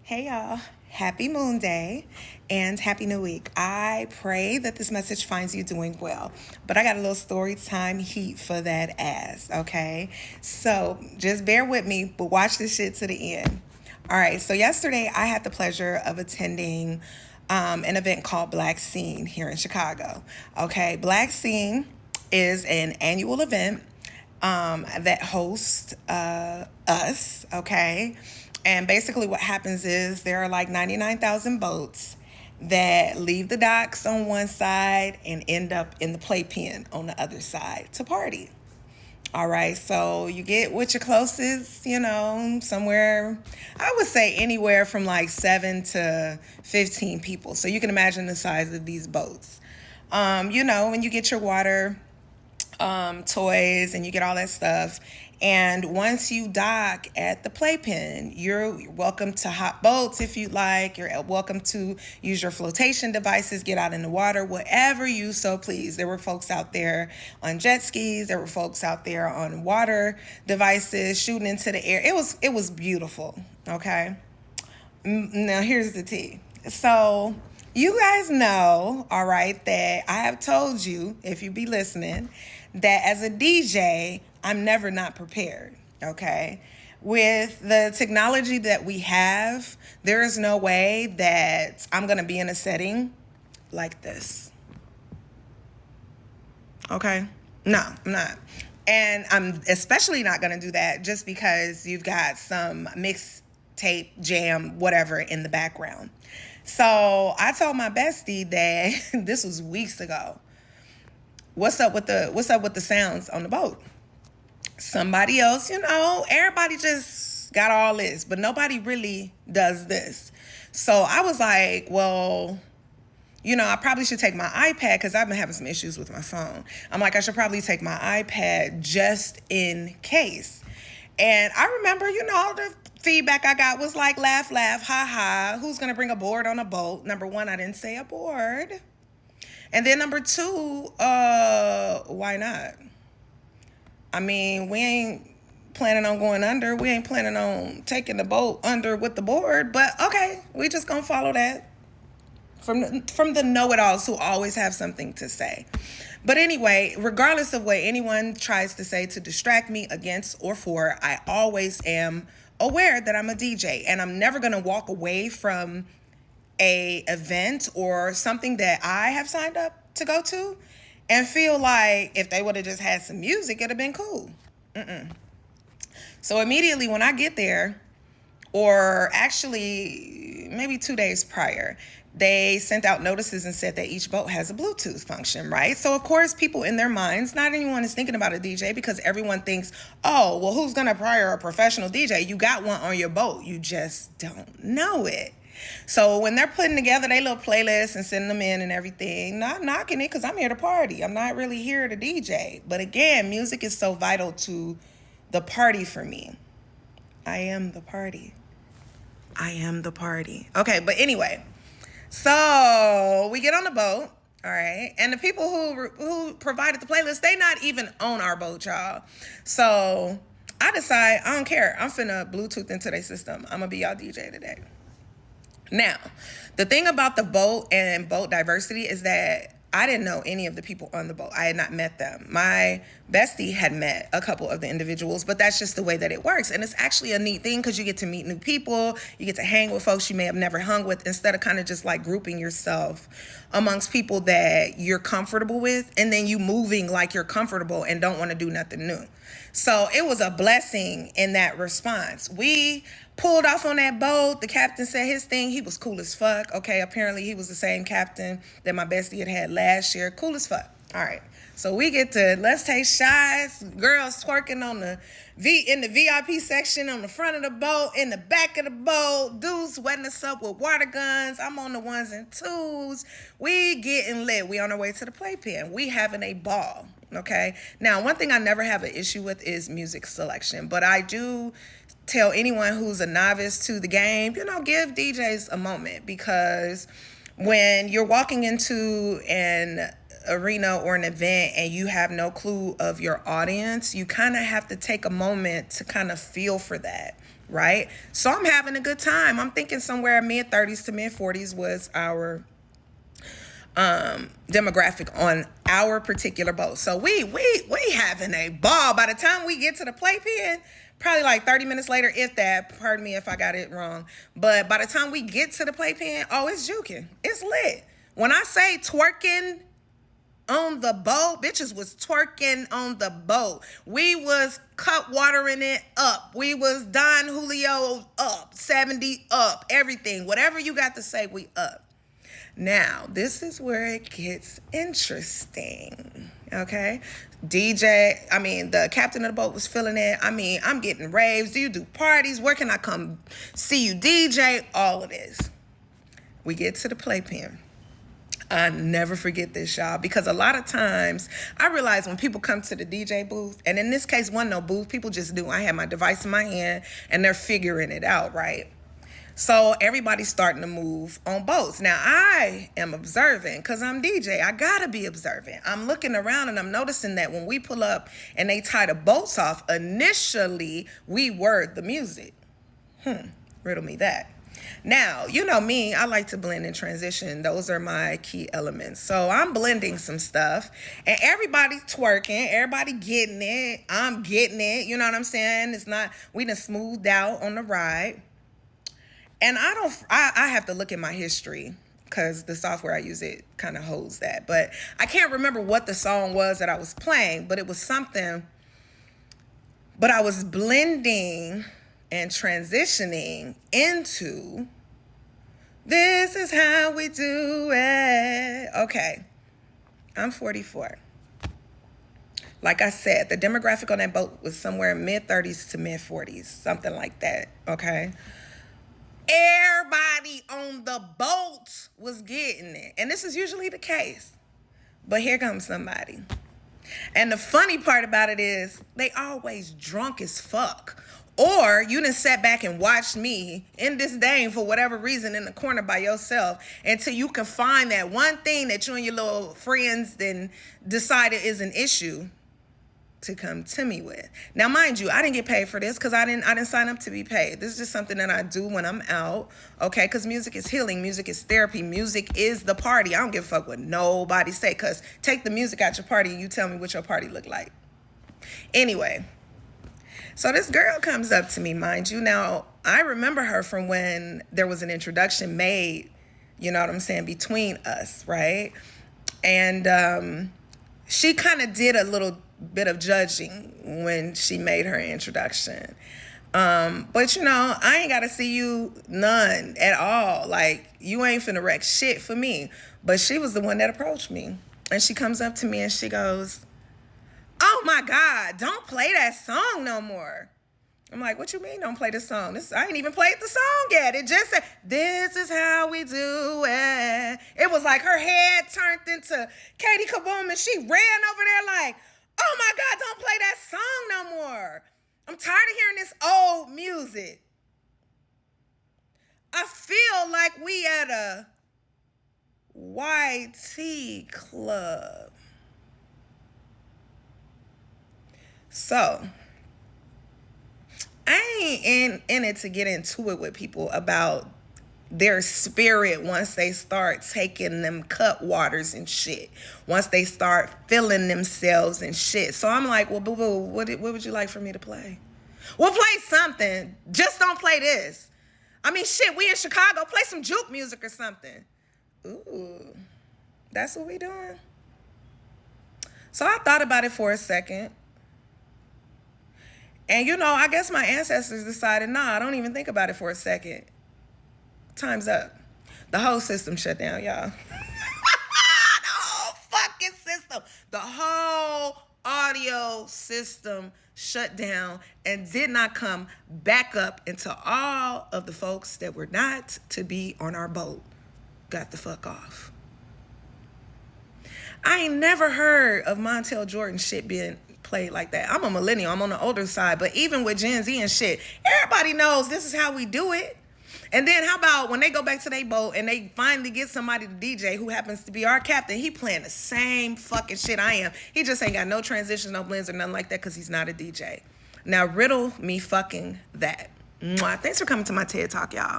Hey y'all, happy Moon Day and happy new week. I pray that this message finds you doing well. But I got a little story time heat for that ass, okay? So just bear with me, but watch this shit to the end. All right, so yesterday I had the pleasure of attending an event called Black Scene here in Chicago. Okay, Black Scene is an annual event that hosts us, okay? And basically, what happens is there are like 99,000 boats that leave the docks on one side and end up in the playpen on the other side to party. All right, so you get with your closest, somewhere, I would say anywhere from like 7 to 15 people. So you can imagine the size of these boats. When you get your water, toys, and you get all that stuff. And once you dock at the playpen, you're welcome to hop boats if you like. You're welcome to use your flotation devices, get out in the water, whatever you so please. There were folks out there on jet skis. There were folks out there on water devices shooting into the air. It was beautiful. Okay. Now here's the tea. So you guys know, all right, that I have told you, if you be listening, that as a DJ, I'm never not prepared, okay? With the technology that we have, there is no way that I'm gonna be in a setting like this, okay? No, I'm not. And I'm especially not gonna do that just because you've got some mixtape, jam, whatever in the background. So I told my bestie that this was weeks ago. What's up with the sounds on the boat? Somebody else, everybody just got all this, but nobody really does this. So I was like, well, I probably should take my iPad because I've been having some issues with my phone. I'm like, I should probably take my iPad just in case. And I remember, the feedback I got was like, laugh, laugh, ha, ha. Who's going to bring a board on a boat? Number one, I didn't say a board. And then number two, why not? I mean, we ain't planning on going under. We ain't planning on taking the boat under with the board. But okay, we just gonna follow that from the know-it-alls who always have something to say. But anyway, regardless of what anyone tries to say to distract me against or for, I always am aware that I'm a DJ, and I'm never gonna walk away from a event or something that I have signed up to go to and feel like if they would have just had some music, it'd have been cool. So immediately when I get there, or actually maybe 2 days prior, they sent out notices and said that each boat has a Bluetooth function, right? So of course, people in their minds, not anyone is thinking about a DJ because everyone thinks, oh, well, who's gonna hire a professional DJ? You got one on your boat. You just don't know it. So when they're putting together their little playlists and sending them in and everything, not knocking it because I'm here to party. I'm not really here to DJ. But again, music is so vital to the party for me. I am the party. I am the party. Okay, but anyway, so we get on the boat, all right, and the people who provided the playlist, they not even on our boat, y'all. So I decide, I don't care. I'm finna Bluetooth into their system. I'm gonna be y'all DJ today. Now, the thing about the boat and boat diversity is that I didn't know any of the people on the boat. I had not met them. My bestie had met a couple of the individuals, but that's just the way that it works. And it's actually a neat thing because you get to meet new people. You get to hang with folks you may have never hung with instead of kind of just like grouping yourself amongst people that you're comfortable with and then you moving like you're comfortable and don't want to do nothing new. So it was a blessing in that response. We pulled off on that boat. The captain said his thing. He was cool as fuck. Okay, apparently he was the same captain that my bestie had last year. Cool as fuck. All right. So we get to, let's take shots. Girls twerking on in the VIP section on the front of the boat, in the back of the boat. Dudes wetting us up with water guns. I'm on the ones and twos. We getting lit. We on our way to the playpen. We having a ball. Okay. Now, one thing I never have an issue with is music selection, but I do tell anyone who's a novice to the game, give DJs a moment because when you're walking into an arena or an event and you have no clue of your audience, you kind of have to take a moment to kind of feel for that. right? So I'm having a good time. I'm thinking somewhere mid 30s to mid 40s was our demographic on our particular boat. So we having a ball. By the time we get to the playpen, probably like 30 minutes later, if that, pardon me if I got it wrong, but by the time we get to the playpen, oh, it's juking. It's lit. When I say twerking on the boat, bitches was twerking on the boat. We was cut watering it up. We was Don Julio up, 70 up, everything. Whatever you got to say, we up. Now, this is where it gets interesting, okay? The captain of the boat was feeling it. I mean, I'm getting raves. Do you do parties? Where can I come see you DJ? All of this. We get to the playpen. I never forget this, y'all, because a lot of times I realize when people come to the DJ booth, and in this case, wasn't no booth, people just do. I had my device in my hand, and they're figuring it out, right? So everybody's starting to move on boats. Now, I am observant because I'm DJ. I got to be observant. I'm looking around and I'm noticing that when we pull up and they tie the boats off, initially, we word the music. Riddle me that. Now, you know me, I like to blend and transition. Those are my key elements. So I'm blending some stuff and everybody's twerking, everybody getting it. I'm getting it. You know what I'm saying? It's not, we done smoothed out on the ride. And I have to look at my history because the software I use, it kind of holds that. But I can't remember what the song was that I was playing, but it was something. But I was blending and transitioning into, this is how we do it. Okay, I'm 44. Like I said, the demographic on that boat was somewhere mid 30s to mid 40s, something like that, okay? Everybody on the boat was getting it. And this is usually the case. But here comes somebody. And the funny part about it is they always drunk as fuck. Or you done sat back and watched me in disdain for whatever reason in the corner by yourself until you can find that one thing that you and your little friends then decided is an issue to come to me with. Now, mind you, I didn't get paid for this because I didn't sign up to be paid. This is just something that I do when I'm out, okay? Because music is healing, music is therapy, music is the party. I don't give a fuck what nobody say, because take the music out your party and you tell me what your party look like. Anyway, so this girl comes up to me, mind you. Now, I remember her from when there was an introduction made, you know what I'm saying, between us, right? And she kind of did a little bit of judging when she made her introduction. But you know, I ain't gotta see you none at all. Like, you ain't finna wreck shit for me. But she was the one that approached me. And she comes up to me and she goes, "Oh my God, don't play that song no more." I'm like, "What you mean don't play the song? I ain't even played the song yet. It just said, this is how we do it." It was like her head turned into Katie Kaboom and she ran over there like, "Oh my God, don't play that song no more. I'm tired of hearing this old music." I feel like we at a YT club. So, I ain't in it to get into it with people about their spirit once they start taking them cut waters and shit. Once they start feeling themselves and shit. So I'm like, well, boo-boo, what would you like for me to play? We'll play something. Just don't play this. I mean, shit, we in Chicago. Play some juke music or something. Ooh, that's what we doing? So I thought about it for a second. And, you know, I guess my ancestors decided, nah, I don't even think about it for a second. Time's up. The whole system shut down, y'all. The whole fucking system. The whole audio system shut down and did not come back up until all of the folks that were not to be on our boat got the fuck off. I ain't never heard of Montel Jordan shit being played like that. I'm a millennial. I'm on the older side. But even with Gen Z and shit, everybody knows this is how we do it. And then how about when they go back to their boat and they finally get somebody to DJ who happens to be our captain, he playing the same fucking shit I am. He just ain't got no transitions, no blends or nothing like that because he's not a DJ. Now riddle me fucking that. Mwah. Thanks for coming to my TED Talk, y'all.